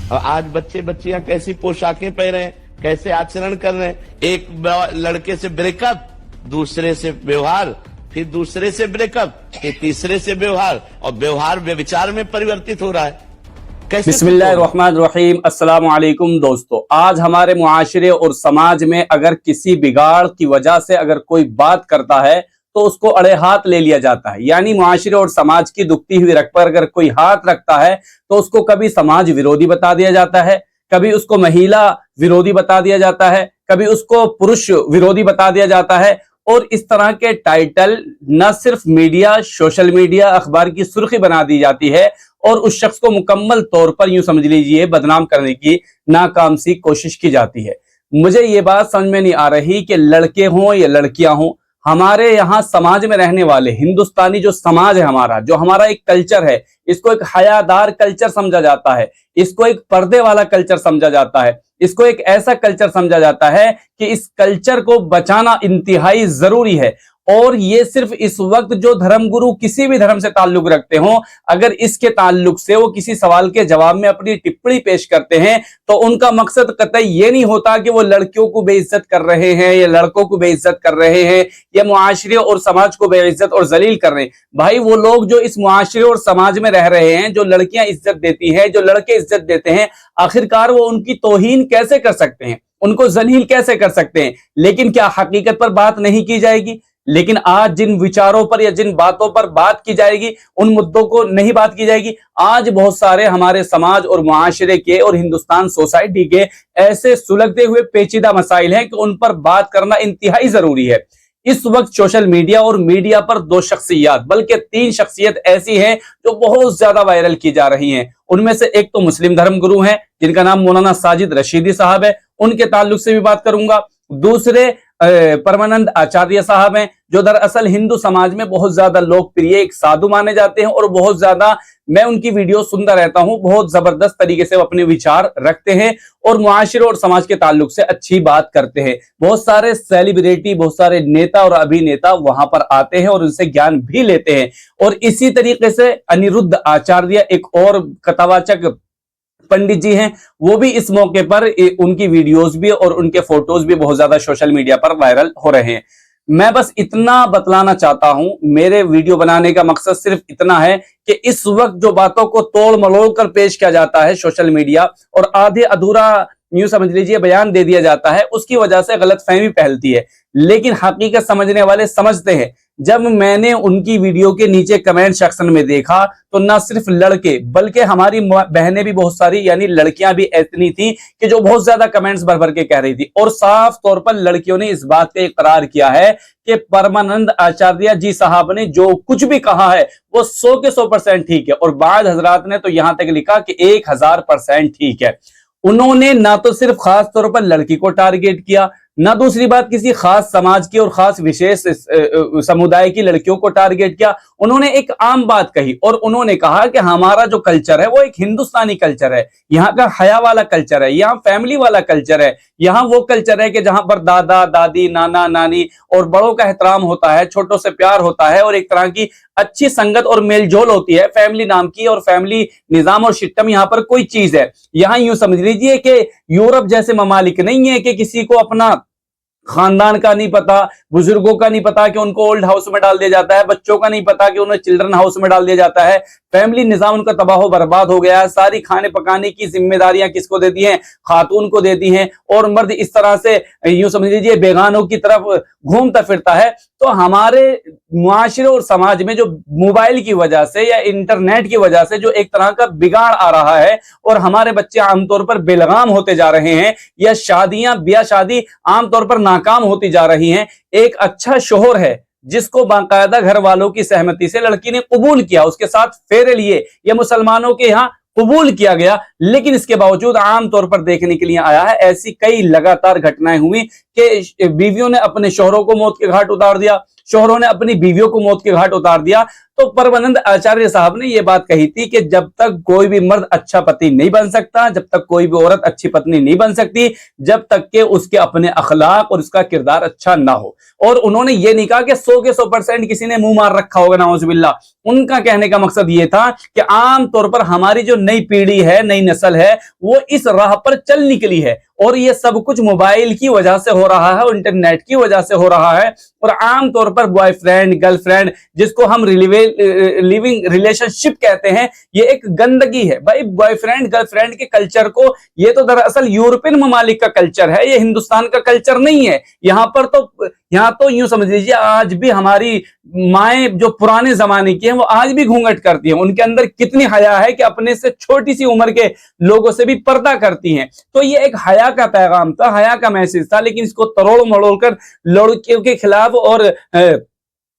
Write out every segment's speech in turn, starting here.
और आज बच्चे बच्चियां कैसी पोशाकें पहने हैं, कैसे आचरण कर रहे हैं। एक लड़के से ब्रेकअप, दूसरे से व्यवहार, फिर दूसरे से ब्रेकअप, फिर तीसरे से व्यवहार, और व्यवहार व्यभिचार में परिवर्तित हो रहा है। कैसे? बिस्मिल्लाहिर्रहमानिर्रहीम। अस्सलाम वालेकुम दोस्तों, आज हमारे मुआशरे और समाज में अगर किसी बिगाड़ की वजह से अगर कोई बात करता है तो उसको अड़े हाथ ले लिया जाता है। यानी मुआशरे और समाज की दुखती हुई रख पर अगर कोई हाथ रखता है तो उसको कभी समाज विरोधी बता दिया जाता है, कभी उसको महिला विरोधी बता दिया जाता है, कभी उसको पुरुष विरोधी बता दिया जाता है। और इस तरह के टाइटल न सिर्फ मीडिया, सोशल मीडिया, अखबार की सुर्खी बना दी जाती है और उस शख्स को मुकम्मल तौर पर यूं समझ लीजिए बदनाम करने की नाकाम सी कोशिश की जाती है। मुझे ये बात समझ में नहीं आ रही कि लड़के हों या लड़कियां हों, हमारे यहाँ समाज में रहने वाले हिंदुस्तानी जो समाज है हमारा, जो हमारा एक कल्चर है, इसको एक हयादार कल्चर समझा जाता है, इसको एक पर्दे वाला कल्चर समझा जाता है, इसको एक ऐसा कल्चर समझा जाता है कि इस कल्चर को बचाना इंतहाई जरूरी है। और ये सिर्फ इस वक्त जो धर्मगुरु किसी भी धर्म से ताल्लुक रखते हों, अगर इसके ताल्लुक से वो किसी सवाल के जवाब में अपनी टिप्पणी पेश करते हैं तो उनका मकसद कतई ये नहीं होता कि वो लड़कियों को बेइज्जत कर रहे हैं या लड़कों को बेइज्जत कर रहे हैं या मुआशरे और समाज को बेइज्जत और जलील कर रहे हैं। भाई, वो लोग जो इस मुआशरे और समाज में रह रहे हैं, जो लड़कियां इज्जत देती हैं, जो लड़के इज्जत देते हैं, आखिरकार वो उनकी तौहीन कैसे कर सकते हैं, उनको जलील कैसे कर सकते हैं? लेकिन क्या हकीकत पर बात नहीं की जाएगी? लेकिन आज जिन विचारों पर या जिन बातों पर बात की जाएगी उन मुद्दों को नहीं बात की जाएगी। आज बहुत सारे हमारे समाज और मुआशरे के और हिंदुस्तान सोसाइटी के ऐसे सुलगते हुए पेचीदा मसाइल हैं कि उन पर बात करना इंतहाई जरूरी है। इस वक्त सोशल मीडिया और मीडिया पर दो शख्सियत बल्कि तीन शख्सियत ऐसी हैं जो बहुत ज्यादा वायरल की जा रही हैं। उनमें से एक तो मुस्लिम धर्मगुरु हैं जिनका नाम मौलाना साजिद रशीदी साहब है, उनके ताल्लुक से भी बात करूंगा। दूसरे परमानंद आचार्य साहब हैं जो दरअसल हिंदू समाज में बहुत ज्यादा लोकप्रिय एक साधु माने जाते हैं और बहुत ज्यादा मैं उनकी वीडियो सुनता रहता हूं। बहुत जबरदस्त तरीके से वो अपने विचार रखते हैं और मुआशरे और समाज के ताल्लुक से अच्छी बात करते हैं। बहुत सारे सेलिब्रिटी, बहुत सारे नेता और अभिनेता वहां पर आते हैं और उनसे ज्ञान भी लेते हैं। और इसी तरीके से अनिरुद्ध आचार्य एक और कथावाचक पंडित जी हैं, वो भी इस मौके पर उनकी वीडियोस भी और उनके फोटोज भी बहुत ज्यादा सोशल मीडिया पर वायरल हो रहे हैं। मैं बस इतना बतलाना चाहता हूं, मेरे वीडियो बनाने का मकसद सिर्फ इतना है कि इस वक्त जो बातों को तोड़ मरोड़ कर पेश किया जाता है सोशल मीडिया और आधे अधूरा यूं समझ लीजिए बयान दे दिया जाता है, उसकी वजह से गलतफहमी फैलती है। लेकिन हकीकत समझने वाले समझते हैं। जब मैंने उनकी वीडियो के नीचे कमेंट सेक्शन में देखा तो ना सिर्फ लड़के बल्कि हमारी बहनें भी बहुत सारी यानी लड़कियां भी इतनी थी कि जो बहुत ज्यादा कमेंट्स भर भर के कह रही थी। और साफ तौर पर लड़कियों ने इस बात का इकरार किया है कि परमानंद आचार्य जी साहब ने जो कुछ भी कहा है वो 100 के 100% ठीक है। और बाद हजरात ने तो यहां तक लिखा कि 1000% ठीक है। उन्होंने ना तो सिर्फ खास तौर पर लड़की को टारगेट किया, ना दूसरी बात किसी खास समाज की और खास विशेष समुदाय की लड़कियों को टारगेट किया। उन्होंने एक आम बात कही और उन्होंने कहा कि हमारा जो कल्चर है वो एक हिंदुस्तानी कल्चर है, यहाँ का हया वाला कल्चर है, यहाँ फैमिली वाला कल्चर है, यहाँ वो कल्चर है कि जहां पर दादा दादी, नाना नानी और बड़ों का एहतराम होता है, छोटों से प्यार होता है और एक तरह की अच्छी संगत और मेलजोल होती है। फैमिली नाम की और फैमिली निजाम और सिस्टम यहाँ पर कोई चीज है। यहाँ यूं समझ लीजिए कि यूरोप जैसे ममालिक नहीं है कि किसी को अपना खानदान का नहीं पता, बुजुर्गों का नहीं पता कि उनको ओल्ड हाउस में डाल दिया जाता है, बच्चों का नहीं पता कि उन्हें चिल्ड्रन हाउस में डाल दिया जाता है। फैमिली निजाम उनका तबाह बर्बाद हो गया है। सारी खाने पकाने की जिम्मेदारियां किसको दे दी हैं? खातून को दे दी हैं। और मर्द इस तरह से यूं समझ लीजिए बेगानों की तरफ घूमता फिरता है। तो हमारे मुआशरे और समाज में जो मोबाइल की वजह से या इंटरनेट की वजह से जो एक तरह का बिगाड़ आ रहा है और हमारे बच्चे आमतौर पर बेलगाम होते जा रहे हैं या शादियां ब्याह शादी आमतौर पर नाकाम होती जा रही हैं। एक अच्छा शोहर है जिसको बाकायदा घर वालों की सहमति से लड़की ने कबूल किया, उसके साथ फेरे लिए, यह मुसलमानों के यहाँ कबूल किया गया, लेकिन इसके बावजूद आमतौर पर देखने के लिए आया है ऐसी कई लगातार घटनाएं हुई कि बीवियों ने अपने शोहरों को मौत के घाट उतार दिया, शोहरों ने अपनी बीवियों को मौत के घाट उतार दिया। तो परमानंद आचार्य साहब ने यह बात कही थी कि जब तक कोई भी मर्द अच्छा पति नहीं बन सकता, जब तक कोई भी औरत अच्छी पत्नी नहीं बन सकती, जब तक के उसके अपने अखलाक और उसका किरदार अच्छा ना हो। और उन्होंने ये नहीं कहा कि 100 के 100% किसी ने मुंह मार रखा होगा, नाउजुबिल्लाह। उनका कहने का मकसद ये था कि आम तौर पर हमारी जो नई पीढ़ी है, नई नस्ल है, वो इस राह पर चल निकली है और ये सब कुछ मोबाइल की वजह से हो रहा है और इंटरनेट की वजह से हो रहा है। और आम तौर पर बॉयफ्रेंड गर्लफ्रेंड, जिसको हम लिविंग रिलेशनशिप कहते हैं, ये एक गंदगी है भाई। बॉयफ्रेंड गर्लफ्रेंड के कल्चर को, ये तो दरअसल यूरोपियन ममालिक का कल्चर है, ये हिंदुस्तान का कल्चर नहीं है। यहाँ तो यूं समझ लीजिए, आज भी हमारी माएं जो पुराने जमाने की हैं, वो आज भी घूंघट करती हैं। उनके अंदर कितनी हया है कि अपने से छोटी सी उम्र के लोगों से भी पर्दा करती हैं। तो ये एक हया का पैगाम था, हया का मैसेज था, लेकिन इसको तरोड़ मरोड़ कर लड़कियों के खिलाफ और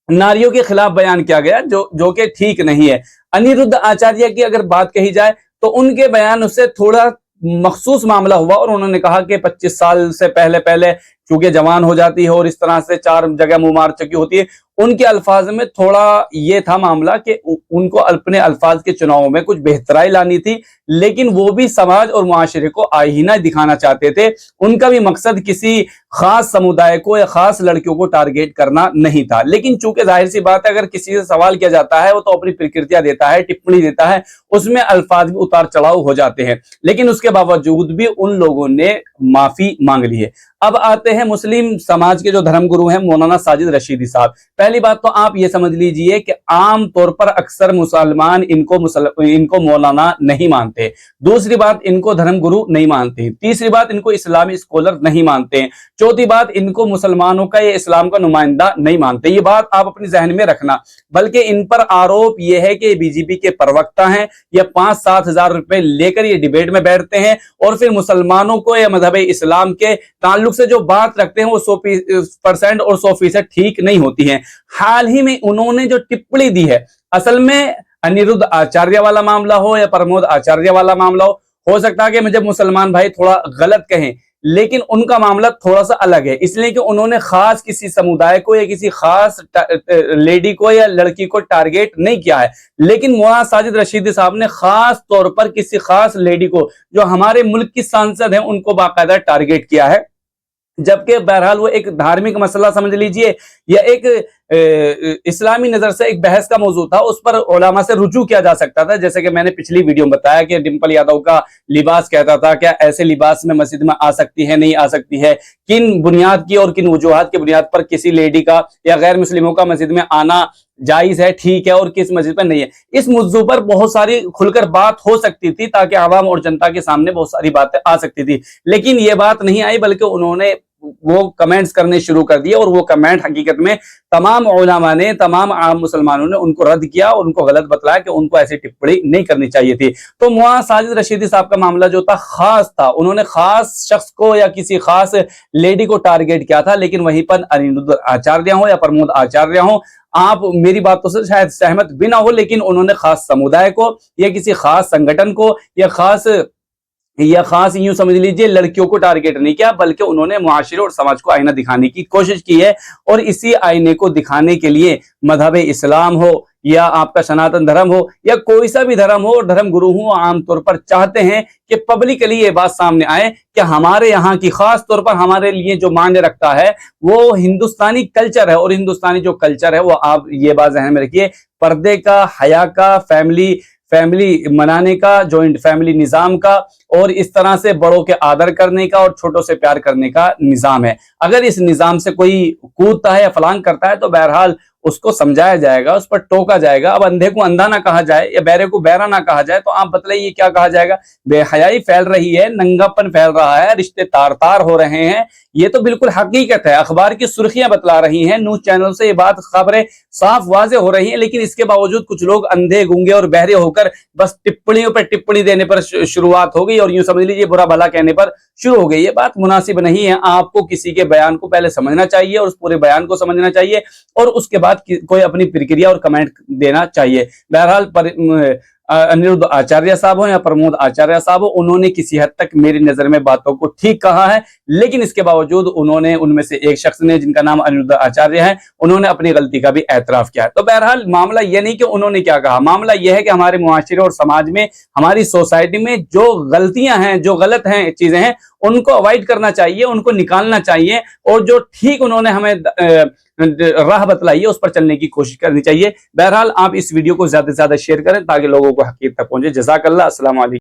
नारियों के खिलाफ बयान किया गया, जो कि ठीक नहीं है। अनिरुद्ध आचार्य की अगर बात कही जाए तो उनके बयान से थोड़ा मखसूस मामला हुआ और उन्होंने कहा कि 25 साल से पहले चूंकि जवान हो जाती है और इस तरह से 4 जगह मुंह मार चुकी होती है। उनके अल्फाज में थोड़ा ये था मामला कि उनको अपने अल्फाज के चुनाव में कुछ बेहतराई लानी थी, लेकिन वो भी समाज और मुआशरे को आईना दिखाना चाहते थे। उनका भी मकसद किसी खास समुदाय को या खास लड़कियों को टारगेट करना नहीं था। लेकिन चूंकि जाहिर सी बात है, अगर किसी से सवाल किया जाता है, वो तो अपनी प्रतिक्रिया देता है, टिप्पणी देता है, उसमें अल्फाज भी उतार चढ़ाव हो जाते हैं। लेकिन उसके बावजूद भी उन लोगों ने माफी मांग ली है। अब आते हैं मुस्लिम समाज के जो धर्मगुरु हैं, मौलाना साजिद रशीदी साहब। पहली बात तो आप ये समझ लीजिए कि आम तौर पर अक्सर मुसलमान इनको मौलाना नहीं मानते। दूसरी बात, इनको धर्मगुरु नहीं मानते। तीसरी बात, इनको इस्लामी स्कॉलर नहीं मानते। चौथी बात, इनको मुसलमानों का या इस्लाम का नुमाइंदा नहीं मानते। ये बात आप अपने जहन में रखना। बल्कि इन पर आरोप यह है कि बीजेपी के प्रवक्ता हैं, या 5-7 हजार रुपए लेकर ये डिबेट में बैठते हैं और फिर मुसलमानों को या मजहब इस्लाम के ताल्लुक से जो बात रखते हैं वो 100% और 100% ठीक नहीं होती है। हाल ही में उन्होंने जो टिप्पणी दी है, असल में अनिरुद्ध आचार्य वाला मामला हो या प्रमोद आचार्य वाला मामला हो सकता है कि मुझे मुसलमान भाई थोड़ा गलत कहें, लेकिन उनका मामला थोड़ा सा अलग है। इसलिए कि उन्होंने खास किसी समुदाय को या किसी खास लेडी को या लड़की को टारगेट नहीं किया है, लेकिन मौलाना साजिद रशीदी साहब ने खास तौर पर किसी खास लेडी को, जो हमारे मुल्क की सांसद हैं, उनको बाकायदा टारगेट किया है। जबकि बहरहाल वो एक धार्मिक मसला समझ लीजिए या एक इस्लामी नजर से एक बहस का मौजू था, उस पर उलमा से रुजू किया जा सकता था। जैसे कि मैंने पिछली वीडियो में बताया कि डिंपल यादव का लिबास कहता था, क्या ऐसे लिबास में मस्जिद में आ सकती है, नहीं आ सकती है, किन बुनियाद की और किन वजूहात की बुनियाद पर किसी लेडी का या गैर मुस्लिमों का मस्जिद में आना जायज है, ठीक है, और किस मस्जिद पर नहीं है। इस मुद्दों पर बहुत सारी खुलकर बात हो सकती थी ताकि आवाम और जनता के सामने बहुत सारी बातें आ सकती थी, लेकिन ये बात नहीं आई, बल्कि उन्होंने वो कमेंट्स करने शुरू कर दिए और वो कमेंट हकीकत में तमाम उलमा ने, तमाम आम मुसलमानों ने उनको रद्द किया, उनको गलत बतलाया कि उनको ऐसी टिप्पणी नहीं करनी चाहिए थी। तो मौलाना साजिद रशीदी साहब का मामला जो था खास था, उन्होंने खास शख्स को या किसी खास लेडी को टारगेट किया था। लेकिन वहीं पर अनिरुद्ध आचार्य हो या प्रमोद आचार्य हो, आप मेरी बातों से शायद सहमत भी ना हो, लेकिन उन्होंने खास समुदाय को या किसी खास संगठन को या खास यूं समझ लीजिए लड़कियों को टारगेट नहीं किया, बल्कि उन्होंने मुआशरे और समाज को आईना दिखाने की कोशिश की है। और इसी आईने को दिखाने के लिए मजहब इस्लाम हो या आपका सनातन धर्म हो या कोई सा भी धर्म हो, धर्म गुरु हो, आमतौर पर चाहते हैं कि पब्लिकली ये बात सामने आए कि हमारे यहाँ की, खास तौर पर हमारे लिए जो मान्य रखता है वो हिंदुस्तानी कल्चर है। और हिंदुस्तानी जो कल्चर है वो, आप ये बात ज़हन में रखिए, पर्दे का, हया का, फैमिली मनाने का, जॉइंट फैमिली निजाम का, और इस तरह से बड़ों के आदर करने का और छोटों से प्यार करने का निजाम है। अगर इस निजाम से कोई कूदता है या फलांग करता है तो बहरहाल उसको समझाया जाएगा, उस पर टोका जाएगा। अब अंधे को अंधा ना कहा जाए या बहरे को बहरा ना कहा जाए तो आप बतलाइए क्या कहा जाएगा? बेहयाई फैल रही है, नंगापन फैल रहा है, रिश्ते तार तार हो रहे हैं, ये तो बिल्कुल हकीकत है। अखबार की सुर्खियां बतला रही हैं, न्यूज चैनल से ये बात, खबरें साफ वाजे हो रही हैं, लेकिन इसके बावजूद कुछ लोग अंधे गूंगे और बहरे होकर बस टिप्पणियों पर टिप्पणी देने पर शुरुआत हो गई और यूं समझ लीजिए बुरा भला कहने पर शुरू हो गई। ये बात मुनासिब नहीं है। आपको किसी के बयान को पहले समझना चाहिए और उस पूरे बयान को समझना चाहिए और उसके बाद कोई अपनी प्रतिक्रिया और कमेंट देना चाहिए। बहरहाल अनिरुद्ध आचार्य साहब हो या प्रमोद आचार्य साहब हो, उन्होंने किसी हद तक मेरी नजर में बातों को ठीक कहा है, लेकिन इसके बावजूद उन्होंने, उनमें से एक शख्स ने जिनका नाम अनिरुद्ध आचार्य है, उन्होंने अपनी गलती का भी एतराफ किया है। तो बहरहाल मामला यह नहीं कि उन्होंने क्या कहा, मामला यह है कि हमारे मुआशरे और समाज में, हमारी सोसाइटी में जो गलतियां हैं, जो गलत हैं चीजें हैं, उनको अवॉइड करना चाहिए, उनको निकालना चाहिए, और जो ठीक उन्होंने हमें राह बतलाई है उस पर चलने की कोशिश करनी चाहिए। बहरहाल आप इस वीडियो को ज्यादा से ज्यादा शेयर करें ताकि लोगों को हकीकत तक पहुंचे। जज़ाकल्लाह। अस्सलाम वालेकुम।